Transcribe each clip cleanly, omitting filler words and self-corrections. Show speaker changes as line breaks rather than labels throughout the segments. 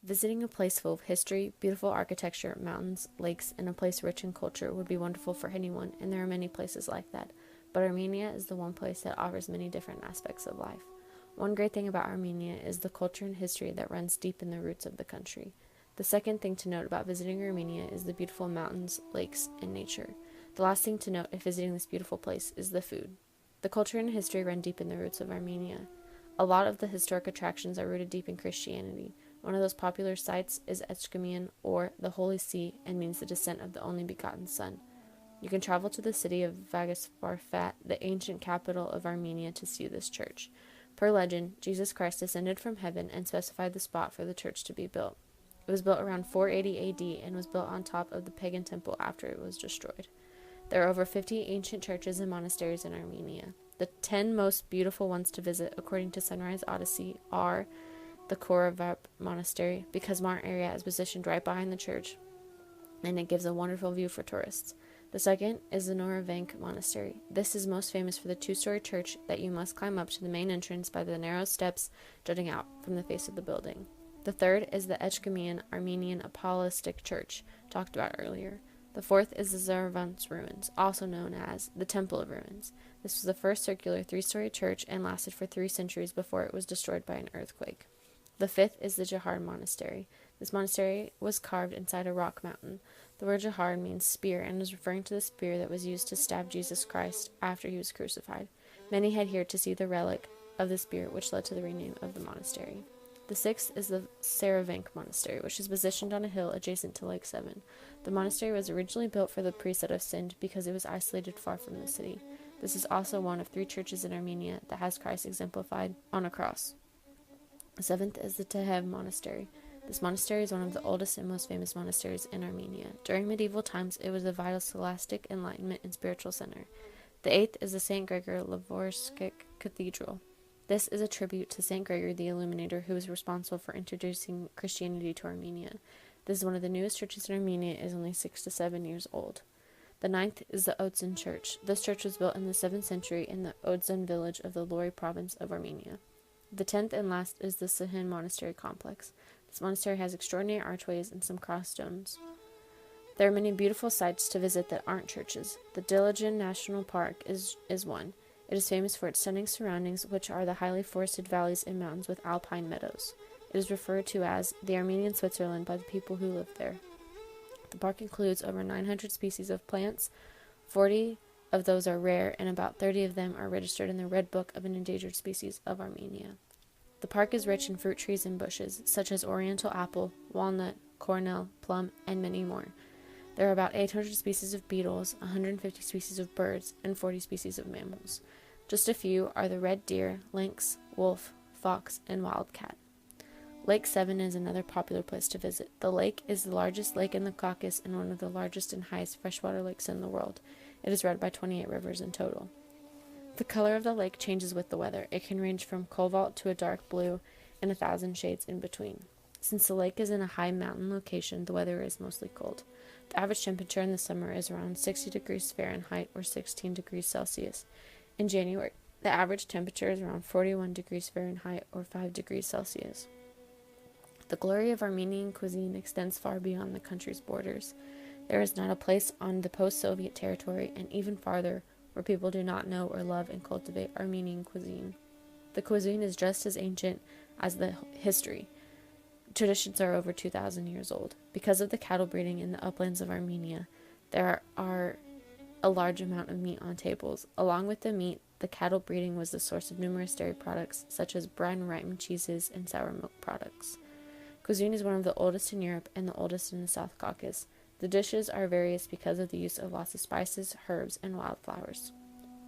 Visiting a place full of history, beautiful architecture, mountains, lakes, and a place rich in culture would be wonderful for anyone, and there are many places like that. But Armenia is the one place that offers many different aspects of life. One great thing about Armenia is the culture and history that runs deep in the roots of the country. The second thing to note about visiting Armenia is the beautiful mountains, lakes, and nature. The last thing to note if visiting this beautiful place is the food. The culture and history run deep in the roots of Armenia. A lot of the historic attractions are rooted deep in Christianity. One of those popular sites is Echkamian, or the Holy See, and means the descent of the only begotten Son. You can travel to the city of Vagasparfat, the ancient capital of Armenia, to see this church. Per legend, Jesus Christ descended from heaven and specified the spot for the church to be built. It was built around 480 AD and was built on top of the pagan temple after it was destroyed. There are over 50 ancient churches and monasteries in Armenia. The 10 most beautiful ones to visit, according to Sunrise Odyssey, are the Koravap Monastery, because Mount area is positioned right behind the church, and it gives a wonderful view for tourists. The second is the Noravank Monastery. This is most famous for the two-story church that you must climb up to the main entrance by the narrow steps jutting out from the face of the building. The third is the Echkamian Armenian Apostolic Church, talked about earlier. The fourth is the Zaravans Ruins, also known as the Temple of Ruins. This was the first circular three-story church and lasted for 3 centuries before it was destroyed by an earthquake. The fifth is the Jahar Monastery. This monastery was carved inside a rock mountain. The word Jahar means spear and is referring to the spear that was used to stab Jesus Christ after he was crucified. Many head here to see the relic of the spear, which led to the rename of the monastery. The sixth is the Saravank Monastery, which is positioned on a hill adjacent to Lake Seven. The monastery was originally built for the priests that have sinned because it was isolated far from the city. This is also one of 3 churches in Armenia that has Christ exemplified on a cross. The seventh is the Tehev Monastery. This monastery is one of the oldest and most famous monasteries in Armenia. During medieval times, it was a vital scholastic, enlightenment, and spiritual center. The eighth is the St. Gregor Lavorskik Cathedral. This is a tribute to St. Gregory the Illuminator, who was responsible for introducing Christianity to Armenia. This is one of the newest churches in Armenia. It is only 6 to 7 years old. The ninth is the Odzun Church. This church was built in the 7th century in the Odzun village of the Lori province of Armenia. The 10th and last is the Sihin Monastery complex. This monastery has extraordinary archways and some cross stones. There are many beautiful sites to visit that aren't churches. The Diligen National Park is one. It is famous for its stunning surroundings, which are the highly forested valleys and mountains with alpine meadows. It is referred to as the Armenian Switzerland by the people who live there. The park includes over 900 species of plants. 40 of those are rare, and about 30 of them are registered in the Red Book of an Endangered Species of Armenia. The park is rich in fruit trees and bushes, such as oriental apple, walnut, cornel, plum, and many more. There are about 800 species of beetles, 150 species of birds, and 40 species of mammals. Just a few are the red deer, lynx, wolf, fox, and wildcat. Lake Seven is another popular place to visit. The lake is the largest lake in the Caucasus and one of the largest and highest freshwater lakes in the world. It is led by 28 rivers in total. The color of the lake changes with the weather. It can range from cobalt to a dark blue and 1,000 shades in between. Since the lake is in a high mountain location, the weather is mostly cold. The average temperature in the summer is around 60 degrees Fahrenheit or 16 degrees Celsius. In January, the average temperature is around 41 degrees Fahrenheit or 5 degrees Celsius. The glory of Armenian cuisine extends far beyond the country's borders. There is not a place on the post-Soviet territory, and even farther, where people do not know or love and cultivate Armenian cuisine. The cuisine is just as ancient as the history. Traditions are over 2,000 years old. Because of the cattle breeding in the uplands of Armenia, there are a large amount of meat on tables. Along with the meat, the cattle breeding was the source of numerous dairy products, such as bread and ripened cheeses and sour milk products. Cuisine is one of the oldest in Europe and the oldest in the South Caucasus. The dishes are various because of the use of lots of spices, herbs, and wildflowers.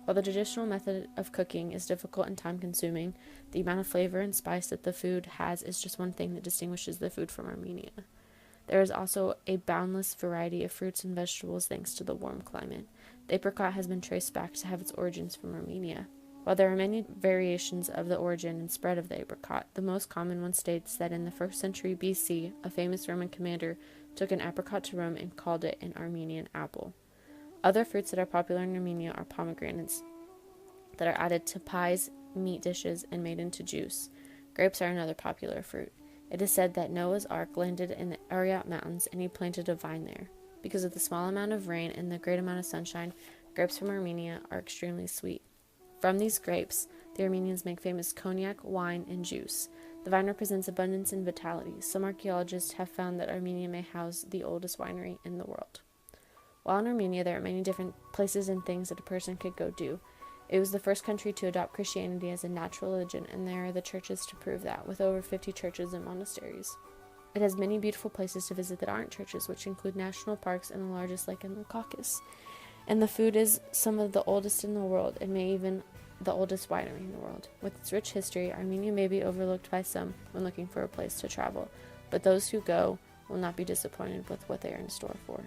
While the traditional method of cooking is difficult and time-consuming, the amount of flavor and spice that the food has is just one thing that distinguishes the food from Armenia. There is also a boundless variety of fruits and vegetables thanks to the warm climate. The apricot has been traced back to have its origins from Armenia. While there are many variations of the origin and spread of the apricot, the most common one states that in the 1st century BC, a famous Roman commander took an apricot to Rome and called it an Armenian apple. Other fruits that are popular in Armenia are pomegranates that are added to pies, meat dishes, and made into juice. Grapes are another popular fruit. It is said that Noah's Ark landed in the Ararat Mountains and he planted a vine there. Because of the small amount of rain and the great amount of sunshine, grapes from Armenia are extremely sweet. From these grapes, the Armenians make famous cognac, wine, and juice. The vine represents abundance and vitality. Some archaeologists have found that Armenia may house the oldest winery in the world. While in Armenia, there are many different places and things that a person could go do. It was the first country to adopt Christianity as a natural religion, and there are the churches to prove that, with over 50 churches and monasteries. It has many beautiful places to visit that aren't churches, which include national parks and the largest lake in the Caucasus. And the food is some of the oldest in the world, and may even the oldest winery in the world. With its rich history, Armenia may be overlooked by some when looking for a place to travel, but those who go will not be disappointed with what they are in store for.